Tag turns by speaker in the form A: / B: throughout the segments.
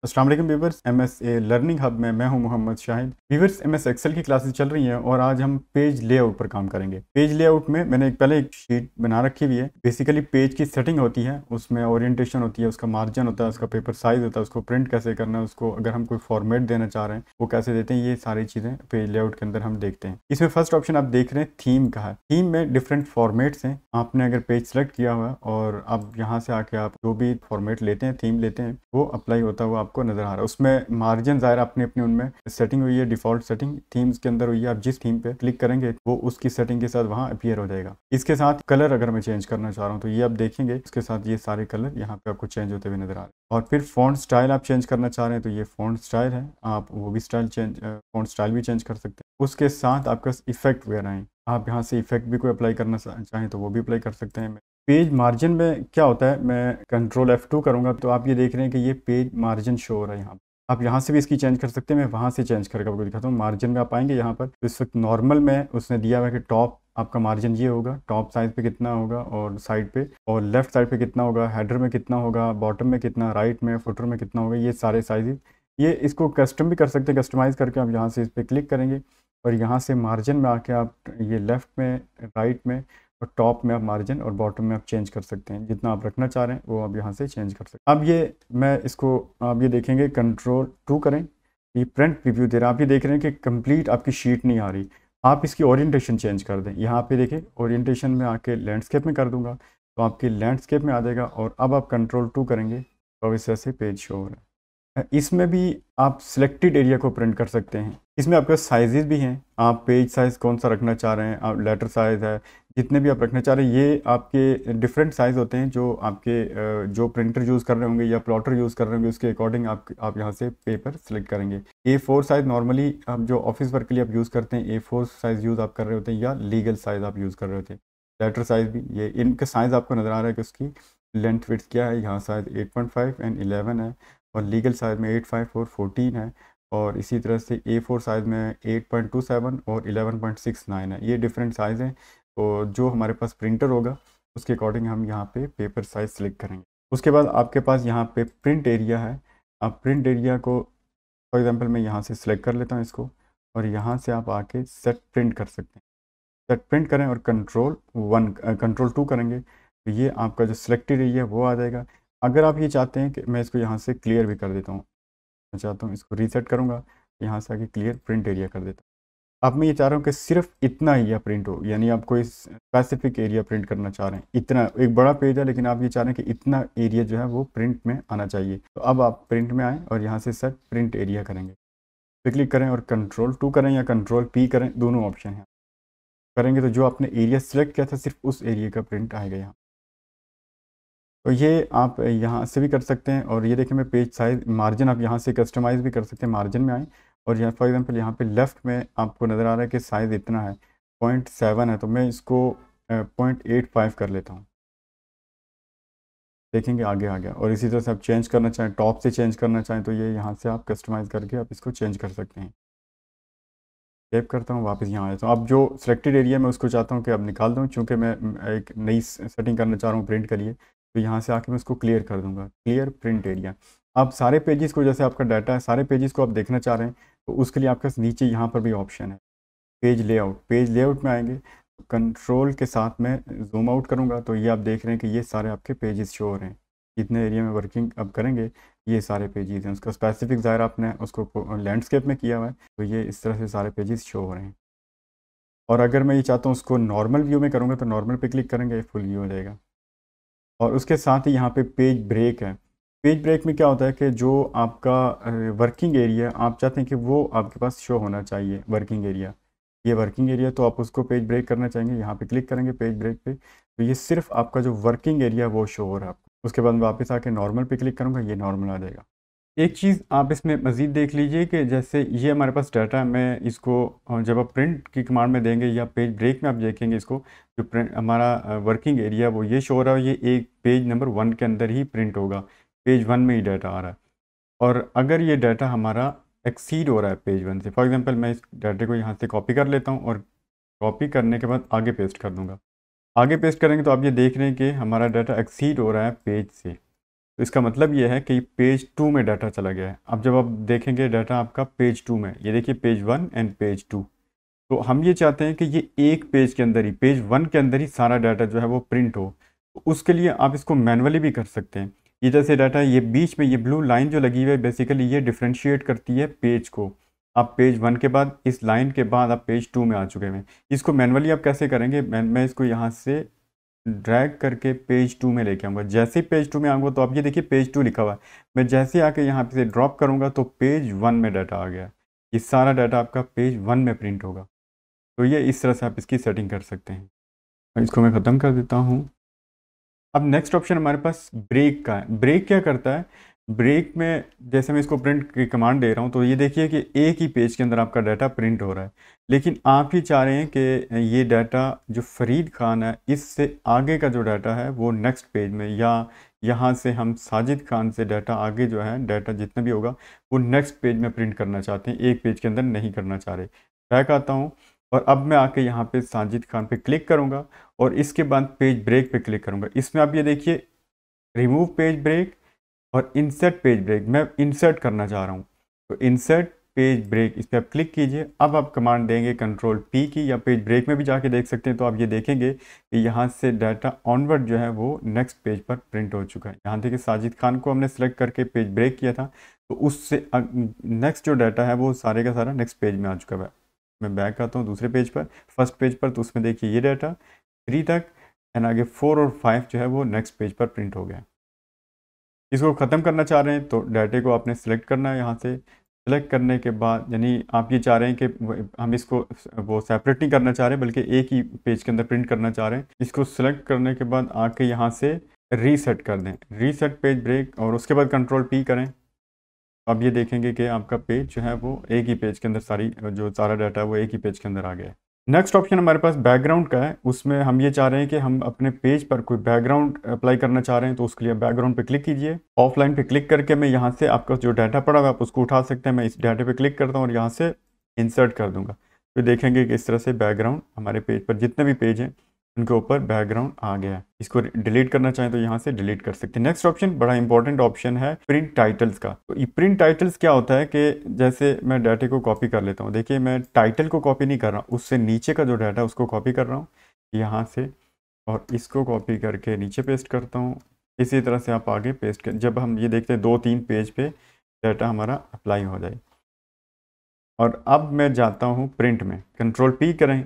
A: अस्सलाम वालेकुम viewers, MS learning hub में मैं हूं Mohammed Shahid. Viewers, MS Excel की क्लासेस चल रही हैं और आज हम पेज लेआउट पर काम करेंगे। पेज लेआउट में मैंने पहले एक शीट बना रखी हुई है। बेसिकली पेज की सेटिंग होती है, उसमें ओरिएंटेशन होती है, उसका मार्जिन होता है, उसका पेपर साइज होता है, उसको प्रिंट कैसे करना है, उसको अगर हम कोई फॉर्मेट देना चाह रहे हैं वो कैसे देते हैं, ये सारी चीज़ें पेज लेआउट के अंदर हम देखते हैं। इसमें फर्स्ट ऑप्शन आप देख रहे हैं थीम का है। थीम में डिफरेंट फॉर्मेट्स हैं। आपने अगर पेज सेलेक्ट किया हुआ है और अब यहाँ से आके आप जो भी फॉर्मेट लेते हैं, थीम लेते हैं, वो अप्लाई होता है, वो आपको नजर आ रहा है। उसमें मार्जिन ज़ाहिर अपनी अपनी उनमें सेटिंग हुई है, डिफॉल्ट सेटिंग थीम्स के अंदर हुई है। आप जिस थीम पे क्लिक करेंगे वो उसकी सेटिंग के साथ वहाँ अपीयर हो जाएगा। इसके साथ कलर अगर मैं चेंज करना चाह रहा हूँ तो ये आप देखेंगे इसके साथ ये सारे कलर यहाँ पे आपको चेंज होते हुए नजर आ रहे हैं। और फिर फ़ॉन्ट स्टाइल आप चेंज करना चाह रहे हैं तो ये फ़ॉन्ट स्टाइल है, आप वो भी फ़ॉन्ट स्टाइल भी चेंज कर सकते हैं। उसके साथ आपका इफेक्ट वगैरह है, आप यहाँ से इफेक्ट भी कोई अप्लाई करना चाहें तो वो भी अप्लाई कर सकते हैं। पेज मार्जिन में क्या होता है, मैं कंट्रोल F2 करूँगा तो आप ये देख रहे हैं कि ये पेज मार्जिन शो हो रहा है। यहाँ आप यहाँ से भी इसकी चेंज कर सकते हैं। मैं वहाँ से चेंज करके आपको दिखाता हूँ। मार्जिन में आप आएंगे यहाँ पर, तो इस वक्त नॉर्मल में उसने दिया हुआ है कि टॉप आपका मार्जिन ये होगा, टॉप साइज पे कितना होगा और साइड पे और लेफ्ट साइड पे कितना होगा, हेडर में कितना होगा, बॉटम में कितना, राइट में, फुटर में कितना होगा, ये सारे साइज। ये इसको कस्टम भी कर सकते हैं। कस्टमाइज़ करके आप यहाँ से इस पर क्लिक करेंगे और यहाँ से मार्जिन में आके आप ये लेफ़्ट में, राइट में और टॉप में आप मार्जिन और बॉटम में आप चेंज कर सकते हैं। जितना आप रखना चाह रहे हैं वो आप यहाँ से चेंज कर सकते हैं। अब ये मैं इसको आप ये देखेंगे कंट्रोल 2 करें, ये प्रिंट प्रीव्यू दे रहा है। आप ये देख रहे हैं कि कंप्लीट आपकी शीट नहीं आ रही। आप इसकी ओरिएंटेशन चेंज कर दें। यहाँ पे देखें ओरिएंटेशन में आके लैंडस्केप में कर दूंगा तो आपके लैंडस्केप में आ जाएगा। और अब आप कंट्रोल 2 करेंगे तो इस तरह से पेज शो हो रहा है। इसमें भी आप सिलेक्टेड एरिया को प्रिंट कर सकते हैं। इसमें आपके साइजेस भी हैं, आप पेज साइज़ कौन सा रखना चाह रहे हैं, आप लेटर साइज़ है, जितने भी आप रखना चाह रहे हैं, ये आपके डिफरेंट साइज़ होते हैं जो आपके जो प्रिंटर यूज़ कर रहे होंगे या प्लॉटर यूज़ कर रहे होंगे उसके अकॉर्डिंग आप यहाँ से पेपर सेलेक्ट करेंगे। A4 साइज़ नॉर्मली आप जो ऑफिस वर्क के लिए आप यूज़ करते हैं, A4 साइज़ यूज़ आप कर रहे होते हैं या लीगल साइज़ आप यूज़ कर रहे होते हैं। लेटर साइज़ भी ये इनका साइज़ आपको नज़र आ रहा है कि उसकी लेंथ विड्थ क्या है। यहाँ साइज़ 8.5 एंड 11 है और लीगल साइज़ में 8.5 और 14 है। और इसी तरह से A4 साइज़ में 8.27 और 11.69 है। ये डिफरेंट साइज़ हैं। तो जो हमारे पास प्रिंटर होगा उसके अकॉर्डिंग हम यहाँ पे पेपर साइज़ सेलेक्ट करेंगे। उसके बाद आपके पास यहाँ पे प्रिंट एरिया है। आप प्रिंट एरिया को फॉर एग्जांपल मैं यहाँ से सिलेक्ट कर लेता हूँ इसको और यहाँ से आप आके सेट प्रिंट कर सकते हैं। सेट प्रिंट करें और कंट्रोल 2 करेंगे तो ये आपका जो सिलेक्टेड एरिया है वो आ जाएगा। अगर आप ये चाहते हैं कि मैं इसको यहाँ से क्लियर भी कर देता हूँ, मैं चाहता हूँ इसको रीसेट करूँगा, यहाँ से आके क्लियर प्रिंट एरिया कर देता हूँ। अब मैं ये चाह रहा हूँ कि सिर्फ इतना एरिया प्रिंट हो, यानी आप कोई स्पेसिफिक एरिया प्रिंट करना चाह रहे हैं। इतना एक बड़ा पेज है लेकिन आप ये चाह रहे हैं कि इतना एरिया जो है वो प्रिंट में आना चाहिए। तो अब आप प्रिंट में आएँ और यहाँ से सेट प्रिंट एरिया करेंगे, पे क्लिक करें और कंट्रोल 2 करें या कंट्रोल P करें, दोनों ऑप्शन हैं। करेंगे तो जो आपने एरिया सेलेक्ट किया था सिर्फ उस एरिया का प्रिंट आएगा यहाँ। तो ये आप यहाँ से भी कर सकते हैं। और ये देखें मैं पेज साइज मार्जिन आप यहाँ से कस्टमाइज़ भी कर सकते हैं। मार्जिन में आएँ और यहाँ फॉर एग्जांपल यहाँ पे लेफ़्ट में आपको नज़र आ रहा है कि साइज़ इतना है, 0.7 है, तो मैं इसको 0.85 कर लेता हूँ। देखेंगे आगे आ गया। और इसी तरह से आप चेंज करना चाहें, टॉप से चेंज करना चाहें तो ये यहाँ से आप कस्टमाइज़ करके आप इसको चेंज कर सकते हैं। सेव करता हूँ, वापस यहाँ आ जाता हूँ। अब जो सिलेक्टेड एरिया मैं उसको चाहता हूँ कि अब निकाल दूँ, चूँकि मैं एक नई सेटिंग करना चाह रहा हूँ प्रिंट के लिए, तो यहाँ से आके मैं उसको क्लियर कर दूँगा, क्लियर प्रिंट एरिया। अब सारे पेजेस को, जैसे आपका डाटा है, सारे पेजेस को आप देखना चाह रहे हैं तो उसके लिए आपके नीचे यहाँ पर भी ऑप्शन है पेज लेआउट। पेज लेआउट में आएंगे तो कंट्रोल के साथ में जूम आउट करूँगा तो ये आप देख रहे हैं कि ये सारे आपके पेजेस शो हो रहे हैं। जितने एरिया में वर्किंग अब करेंगे ये सारे पेजेस हैं। उसका स्पेसिफिक ज़ाहिर आपने उसको लैंडस्केप में किया हुआ है तो ये इस तरह से सारे पेजेस शो हो रहे हैं। और अगर मैं ये चाहता हूँ उसको नॉर्मल व्यू में करूँगा तो नॉर्मल पे क्लिक करेंगे, फुल व्यू हो जाएगा। और उसके साथ ही यहाँ पे पेज ब्रेक है। पेज ब्रेक में क्या होता है कि जो आपका वर्किंग एरिया आप चाहते हैं कि वो आपके पास शो होना चाहिए, वर्किंग एरिया, ये वर्किंग एरिया, तो आप उसको पेज ब्रेक करना चाहेंगे, यहाँ पे क्लिक करेंगे पेज ब्रेक पे तो ये सिर्फ आपका जो वर्किंग एरिया वो शो हो रहा है आपको। उसके बाद वापस आके नॉर्मल पे क्लिक करूँगा, ये नॉर्मल आ जाएगा। एक चीज़ आप इसमें मज़ीद देख लीजिए कि जैसे ये हमारे पास डाटा है, मैं इसको जब आप प्रिंट की कमांड में देंगे या पेज ब्रेक में आप देखेंगे इसको, जो प्रिंट हमारा वर्किंग एरिया वो ये शो हो रहा है, ये एक पेज नंबर 1 के अंदर ही प्रिंट होगा, पेज 1 में ही डाटा आ रहा है। और अगर ये डाटा हमारा एक्सीड हो रहा है पेज 1 से, फॉर एग्जांपल मैं इस डाटे को यहाँ से कॉपी कर लेता हूँ और कॉपी करने के बाद आगे पेस्ट कर दूँगा। आगे पेस्ट करेंगे तो आप ये देख रहे हैं कि हमारा डाटा एक्सीड हो रहा है पेज से। तो इसका मतलब ये है कि पेज 2 में डाटा चला गया है। अब जब आप देखेंगे डाटा आपका पेज 2 में, ये देखिए पेज 1 एंड पेज 2, तो हम ये चाहते हैं कि ये एक पेज के अंदर ही, पेज 1 के अंदर ही सारा डाटा जो है वो प्रिंट हो। तो उसके लिए आप इसको मैनुअली भी कर सकते हैं। ये जैसे डाटा, ये बीच में ये ब्लू लाइन जो लगी हुई है, बेसिकली ये डिफ्रेंशिएट करती है पेज को। आप पेज 1 के बाद, इस लाइन के बाद आप पेज 2 में आ चुके हैं। इसको मैनुअली आप कैसे करेंगे, मैं इसको यहाँ से ड्रैग करके पेज 2 में लेके आऊँगा। जैसे ही पेज 2 में आऊँगा तो आप ये देखिए पेज 2 लिखा हुआ है। मैं जैसे आके यहाँ पे से ड्रॉप करूँगा तो पेज 1 में डाटा आ गया। ये सारा डाटा आपका पेज 1 में प्रिंट होगा। तो ये इस तरह से आप इसकी सेटिंग कर सकते हैं। और इसको मैं ख़त्म कर देता हूँ। अब नेक्स्ट ऑप्शन हमारे पास ब्रेक का है। ब्रेक क्या करता है, ब्रेक में जैसे मैं इसको प्रिंट की कमांड दे रहा हूँ तो ये देखिए कि एक ही पेज के अंदर आपका डाटा प्रिंट हो रहा है, लेकिन आप ही चाह रहे हैं कि ये डाटा जो फरीद खान है इससे आगे का जो डाटा है वो नेक्स्ट पेज में, या यहाँ से हम साजिद खान से डाटा आगे जो है, डाटा जितना भी होगा वो नेक्स्ट पेज में प्रिंट करना चाहते हैं, एक पेज के अंदर नहीं करना चाह रहे। बैक आता हूँ और अब मैं आके यहाँ पे साजिद खान पे क्लिक करूँगा और इसके बाद पेज ब्रेक पे क्लिक करूँगा। इसमें आप ये देखिए रिमूव पेज ब्रेक और इंसर्ट पेज ब्रेक, मैं इंसर्ट करना चाह रहा हूँ। तो इंसर्ट पेज ब्रेक, इस पर आप क्लिक कीजिए। अब आप कमांड देंगे कंट्रोल पी की, या पेज ब्रेक में भी जाके देख सकते हैं। तो आप ये देखेंगे कि यहाँ से डाटा ऑनवर्ड जो है वो नेक्स्ट पेज पर प्रिंट हो चुका है। यहाँ देखिए साजिद खान को हमने सेलेक्ट करके पेज ब्रेक किया था, तो उससे नेक्स्ट जो डाटा है वो सारे का सारा नेक्स्ट पेज में आ चुका है। मैं बैक आता हूँ दूसरे पेज पर, फर्स्ट पेज पर, तो उसमें देखिए ये डाटा 3 तक एंड आगे 4 और 5 जो है वो नेक्स्ट पेज पर प्रिंट हो गया। इसको ख़त्म करना चाह रहे हैं तो डाटे को आपने सेलेक्ट करना है। यहाँ से सेलेक्ट करने के बाद, यानी आप ये चाह रहे हैं कि हम इसको वो सेपरेट नहीं करना चाह रहे बल्कि एक ही पेज के अंदर प्रिंट करना चाह रहे हैं। इसको सेलेक्ट करने के बाद आके यहाँ से रीसेट कर दें, रीसेट पेज ब्रेक, और उसके बाद कंट्रोल पी करें। अब ये देखेंगे कि आपका पेज जो है वो एक ही पेज के अंदर, जो सारा डाटा है वो एक ही पेज के अंदर आ गया है। नेक्स्ट ऑप्शन हमारे पास बैकग्राउंड का है। उसमें हम ये चाह रहे हैं कि हम अपने पेज पर कोई बैकग्राउंड अप्लाई करना चाह रहे हैं, तो उसके लिए बैकग्राउंड पे क्लिक कीजिए। ऑफलाइन पे क्लिक करके मैं यहाँ से आपका जो डाटा पड़ा हुआ है आप उसको उठा सकते हैं। मैं इस डाटे पे क्लिक करता हूँ और यहाँ से इंसर्ट कर दूंगा। तो देखेंगे कि इस तरह से बैकग्राउंड हमारे पेज पर जितने भी पेज हैं उनके ऊपर बैकग्राउंड आ गया है। इसको डिलीट करना चाहें तो यहाँ से डिलीट कर सकते हैं। नेक्स्ट ऑप्शन बड़ा इंपॉर्टेंट ऑप्शन है प्रिंट टाइटल्स का। तो ये प्रिंट टाइटल्स क्या होता है कि जैसे मैं डाटे को कॉपी कर लेता हूँ, देखिए मैं टाइटल को कॉपी नहीं कर रहा हूँ, उससे नीचे का जो डाटा है उसको कॉपी कर रहा हूँ यहाँ से, और इसको कॉपी करके नीचे पेस्ट करता हूँ। इसी तरह से आप आगे पेस्ट कर, जब हम ये देखते हैं 2-3 पेज पे डाटा हमारा अप्लाई हो जाए। और अब मैं जाता हूँ प्रिंट में, कंट्रोल पी करें,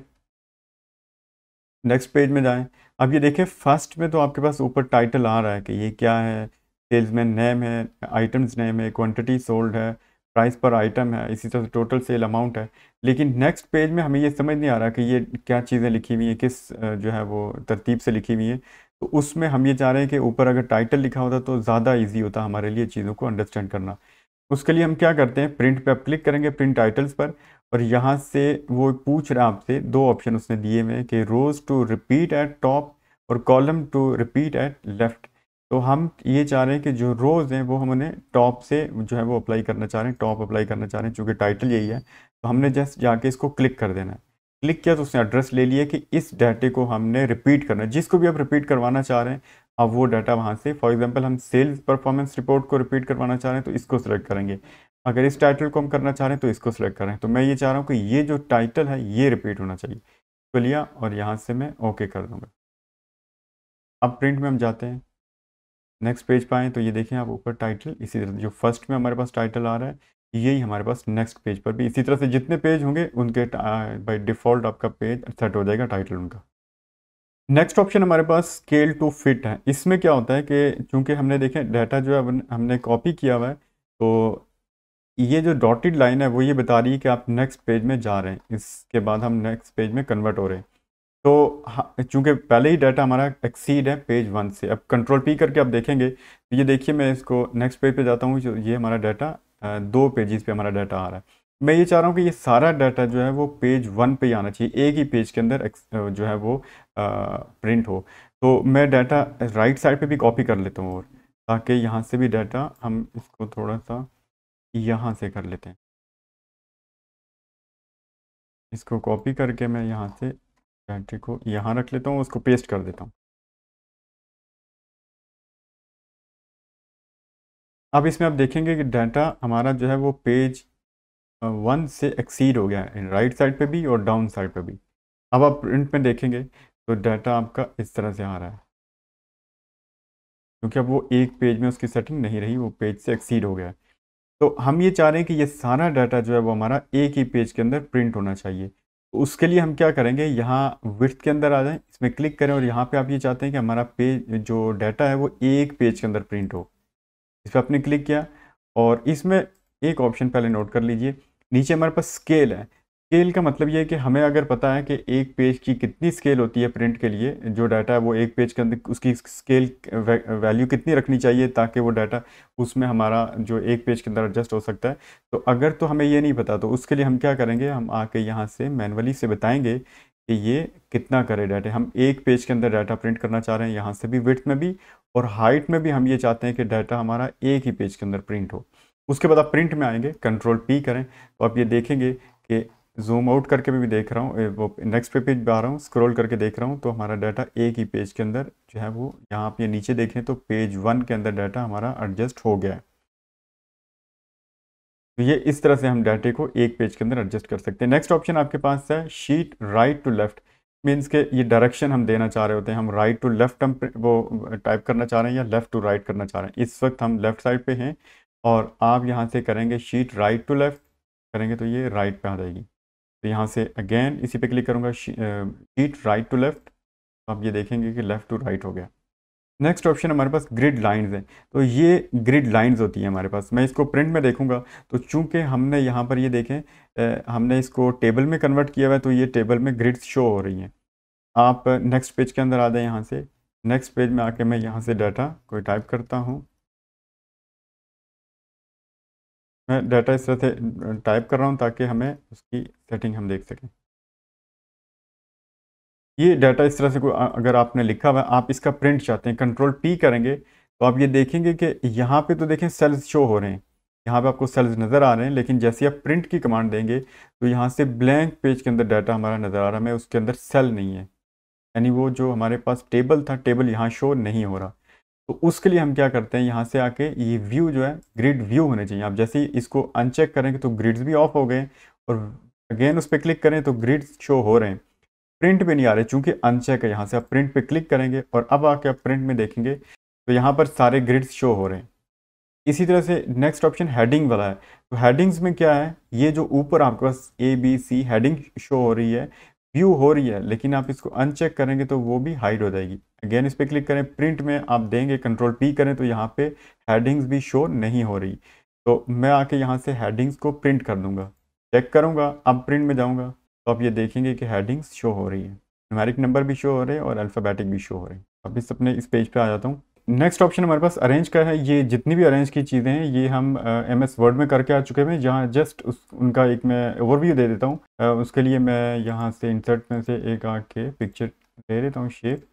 A: नेक्स्ट पेज में जाएं। अब ये देखें फर्स्ट में तो आपके पास ऊपर टाइटल आ रहा है कि ये क्या है, सेल्समैन नेम है, आइटम्स नेम है, क्वांटिटी सोल्ड है, प्राइस पर आइटम है, इसी तरह से टोटल सेल अमाउंट है। लेकिन नेक्स्ट पेज में हमें ये समझ नहीं आ रहा कि ये क्या चीज़ें लिखी हुई हैं, किस जो है वो तरतीब से लिखी हुई हैं। तो उसमें हम ये चाह रहे हैं कि ऊपर अगर टाइटल लिखा होता तो ज़्यादा ईजी होता हमारे लिए चीज़ों को अंडरस्टैंड करना। उसके लिए हम क्या करते हैं, प्रिंट पे आप क्लिक करेंगे, प्रिंट टाइटल्स पर, और यहाँ से वो पूछ रहा है आपसे, दो ऑप्शन उसने दिए हुए हैं कि rows to repeat at top और column to repeat at left. तो हम ये चाह रहे हैं कि जो रोज़ हैं वो हमने टॉप से जो है वो अप्लाई करना चाह रहे हैं, टॉप अप्लाई करना चाह रहे हैं, चूँकि टाइटल यही है। तो हमने जस्ट जाके इसको क्लिक कर देना है। क्लिक किया तो उसने एड्रेस ले लिया कि इस डाटे को हमने रिपीट करना है। जिसको भी आप रिपीट करवाना चाह रहे हैं अब वो डाटा वहाँ से, फॉर एग्जांपल हम सेल्स परफॉर्मेंस रिपोर्ट को रिपीट करवाना चाह रहे हैं तो इसको सिलेक्ट करेंगे। अगर इस टाइटल को हम करना चाह रहे हैं तो इसको सिलेक्ट करें। तो मैं ये चाह रहा हूँ कि ये जो टाइटल है ये रिपीट होना चाहिए। तो लिया और यहाँ से मैं ओके कर दूँगा। अब प्रिंट में हम जाते हैं, नेक्स्ट पेज पे आएँ तो ये देखें आप ऊपर टाइटल, इसी तरह जो फर्स्ट में हमारे पास टाइटल आ रहा है यही हमारे पास नेक्स्ट पेज पर भी इसी तरह से जितने पेज होंगे उनके बाय डिफ़ॉल्ट आपका पेज सेट हो जाएगा टाइटल उनका। नेक्स्ट ऑप्शन हमारे पास स्केल टू फिट है। इसमें क्या होता है कि चूंकि हमने देखें डाटा जो है हमने कॉपी किया हुआ है, तो ये जो डॉटेड लाइन है वो ये बता रही है कि आप नेक्स्ट पेज में जा रहे हैं, इसके बाद हम नेक्स्ट पेज में कन्वर्ट हो रहे हैं। तो चूंकि पहले ही डाटा हमारा एक्सीड है पेज 1 से, अब कंट्रोल पी करके आप देखेंगे तो ये देखिए मैं इसको नेक्स्ट पेज पे जाता हूँ, जो ये हमारा डाटा 2 पेजेस पे हमारा डाटा आ रहा है। मैं ये चाह रहा हूँ कि ये सारा डाटा जो है वो पेज 1 पे ही आना चाहिए, एक ही पेज के अंदर जो है वो प्रिंट हो। तो मैं डाटा राइट साइड पे भी कॉपी कर लेता हूँ, और ताकि यहाँ से भी डाटा हम इसको थोड़ा सा यहाँ से कर लेते हैं। इसको कॉपी करके मैं यहाँ से डाटे को यहाँ रख लेता हूँ, उसको पेस्ट कर देता हूँ। अब इसमें आप देखेंगे कि डाटा हमारा जो है वो पेज 1 से एक्सीड हो गया है, राइट साइड पे भी और डाउन साइड पे भी। अब आप प्रिंट में देखेंगे तो डाटा आपका इस तरह से आ रहा है, क्योंकि अब वो एक पेज में उसकी सेटिंग नहीं रही, वो पेज से एक्सीड हो गया है। तो हम ये चाह रहे हैं कि ये सारा डाटा जो है वो हमारा एक ही पेज के अंदर प्रिंट होना चाहिए। तो उसके लिए हम क्या करेंगे, यहाँ विड्थ के अंदर आ जाएं, इसमें क्लिक करें और यहाँ पे आप ये चाहते हैं कि हमारा पेज जो डाटा है वो एक पेज के अंदर प्रिंट हो। इस पर आपने क्लिक किया और इसमें एक ऑप्शन पहले नोट कर लीजिए, नीचे हमारे पास स्केल है। स्केल का मतलब ये है कि हमें अगर पता है कि एक पेज की कितनी स्केल होती है प्रिंट के लिए, जो डाटा है वो एक पेज के अंदर उसकी स्केल वैल्यू कितनी रखनी चाहिए ताकि वो डाटा उसमें हमारा जो एक पेज के अंदर एडजस्ट हो सकता है। तो अगर तो हमें ये नहीं पता तो उसके लिए हम क्या करेंगे, हम आके यहाँ से मैनुअली से बताएंगे कि ये कितना करे डाटा। हम एक पेज के अंदर डाटा प्रिंट करना चाह रहे हैं, यहाँ से भी विड्थ में भी और हाइट में भी हम ये चाहते हैं कि डाटा हमारा एक ही पेज के अंदर प्रिंट हो। उसके बाद आप प्रिंट में आएंगे, कंट्रोल पी करें तो आप ये देखेंगे कि जूम आउट करके भी देख रहा हूँ, वो नेक्स्ट पेज पे आ रहा हूँ, स्क्रॉल करके देख रहा हूँ तो हमारा डाटा एक ही पेज के अंदर जो है वो, यहाँ आप ये नीचे देखें तो पेज 1 के अंदर डाटा हमारा एडजस्ट हो गया है। तो ये इस तरह से हम डाटे को एक पेज के अंदर एडजस्ट कर सकते हैं। नेक्स्ट ऑप्शन आपके पास है sheet right to left, means के ये डायरेक्शन हम देना चाह रहे होते हैं, हम राइट टू लेफ्ट हम वो टाइप करना चाह रहे हैं या लेफ्ट टू राइट करना चाह रहे हैं। इस वक्त हम लेफ्ट साइड पे हैं और आप यहाँ से करेंगे शीट राइट टू लेफ्ट करेंगे तो ये राइट पे आ जाएगी। तो यहाँ से अगेन इसी पे क्लिक करूँगा, शीट राइट टू लेफ्ट, तो आप ये देखेंगे कि लेफ्ट टू राइट हो गया। नेक्स्ट ऑप्शन हमारे पास ग्रिड लाइंस है, तो ये ग्रिड लाइंस होती हैं हमारे पास। मैं इसको प्रिंट में देखूंगा तो चूंकि हमने यहाँ पर ये देखें हमने इसको टेबल में कन्वर्ट किया हुआ है तो ये टेबल में ग्रिड्स शो हो रही हैं। आप नेक्स्ट पेज के अंदर आ जाए, यहाँ से नेक्स्ट पेज में आके मैं यहाँ से डाटा कोई टाइप करता हूँ, मैं डाटा इस तरह से टाइप कर रहा हूँ ताकि हमें उसकी सेटिंग हम देख सकें। ये डाटा इस तरह से कोई अगर आपने लिखा हुआ है, आप इसका प्रिंट चाहते हैं, कंट्रोल पी करेंगे तो आप ये देखेंगे कि यहाँ पे तो देखें सेल्स शो हो रहे हैं, यहाँ पे आपको सेल्स नज़र आ रहे हैं, लेकिन जैसे आप प्रिंट की कमांड देंगे तो यहाँ से ब्लैंक पेज के अंदर डाटा हमारा नज़र आ रहा है, उसके अंदर सेल नहीं है, यानी वो जो हमारे पास टेबल था टेबल यहाँ शो नहीं हो रहा। तो उसके लिए हम क्या करते हैं, यहाँ से आके ये व्यू जो है ग्रिड व्यू होने चाहिए। आप जैसे ही इसको अनचेक करेंगे तो ग्रिड्स भी ऑफ हो गए और अगेन उस पर क्लिक करें तो ग्रिड्स शो हो रहे हैं, प्रिंट पे नहीं आ रहे चूंकि अनचेक है। यहाँ से आप प्रिंट पे क्लिक करेंगे और अब आके आप प्रिंट में देखेंगे तो यहाँ पर सारे ग्रिड्स शो हो रहे हैं। इसी तरह से नेक्स्ट ऑप्शन हेडिंग वाला है, तो हेडिंग्स में क्या है, ये जो ऊपर आपके पास ABC हेडिंग शो हो रही है, व्यू हो रही है, लेकिन आप इसको अनचेक करेंगे तो वो भी हाइड हो जाएगी। अगेन इस पर क्लिक करें, प्रिंट में आप देंगे कंट्रोल P करें तो यहाँ पे हेडिंग्स भी शो नहीं हो रही। तो मैं आके यहाँ से हेडिंग्स को प्रिंट कर दूंगा, चेक करूँगा, अब प्रिंट में जाऊँगा तो आप ये देखेंगे कि हेडिंग्स शो हो रही है, न्यूमेरिक नंबर भी शो हो रहे हैं और अल्फ़ाबेटिक भी शो हो रहे हैं। अब इस पेज पे आ जाता हूँ। नेक्स्ट ऑप्शन हमारे पास अरेंज का है। ये जितनी भी अरेंज की चीज़ें हैं ये हम MS वर्ड में करके आ चुके हैं, जहाँ जस्ट उनका एक मैं ओवरव्यू दे देता हूँ। उसके लिए मैं यहाँ से इंसर्ट में से एक आके पिक्चर दे देता हूँ शेप,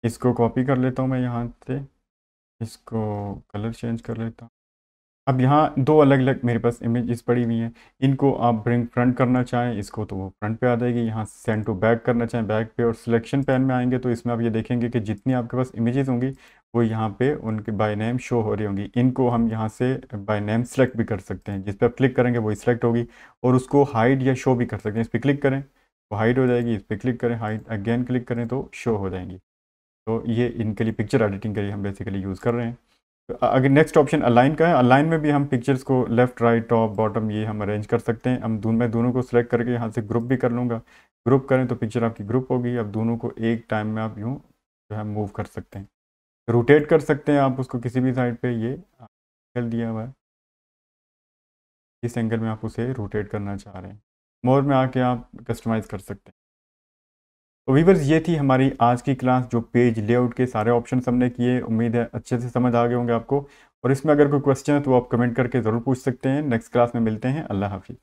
A: इसको कॉपी कर लेता हूँ मैं यहाँ से, इसको कलर चेंज कर लेता हूँ। अब यहाँ दो अलग अलग मेरे पास इमेजेस पड़ी हुई हैं, इनको आप ब्रिंग फ्रंट करना चाहें इसको तो वो फ्रंट पे आ जाएगी, यहाँ सेंड टू बैक करना चाहें बैक पे, और सिलेक्शन पैन में आएंगे तो इसमें आप ये देखेंगे कि जितनी आपके पास इमेजेस होंगी वो यहाँ पे उनके बाय नेम शो हो रही होंगी। इनको हम यहाँ से बाय नेम सेलेक्ट भी कर सकते हैं, जिस पर आप क्लिक करेंगे वही सिलेक्ट होगी, और उसको हाइड या शो भी कर सकते हैं। इस पर क्लिक करें तो हाइड हो जाएगी, इस पर क्लिक करें हाइड, अगेन क्लिक करें तो शो हो जाएंगी। तो ये इनके लिए पिक्चर एडिटिंग के लिए हम बेसिकली यूज़ कर रहे हैं। अगर नेक्स्ट ऑप्शन अलाइन का है, अलाइन में भी हम पिक्चर्स को लेफ्ट राइट टॉप बॉटम ये हम अरेंज कर सकते हैं। हम मैं दोनों को सिलेक्ट करके यहाँ से ग्रुप भी कर लूँगा, ग्रुप करें तो पिक्चर आपकी ग्रुप होगी। अब दोनों को एक टाइम में आप यूँ जो है मूव कर सकते हैं, रोटेट कर सकते हैं आप उसको किसी भी साइड पे। ये एंगल दिया हुआ है, इस एंगल में आप उसे रोटेट करना चाह रहे हैं, मोर में आके आप कस्टमाइज़ कर सकते हैं। तो वीवर्स ये थी हमारी आज की क्लास, जो पेज लेआउट के सारे ऑप्शन हमने किए। उम्मीद है अच्छे से समझ आ गए होंगे आपको, और इसमें अगर कोई क्वेश्चन है तो आप कमेंट करके ज़रूर पूछ सकते हैं। नेक्स्ट क्लास में मिलते हैं। अल्लाह हाफिज़।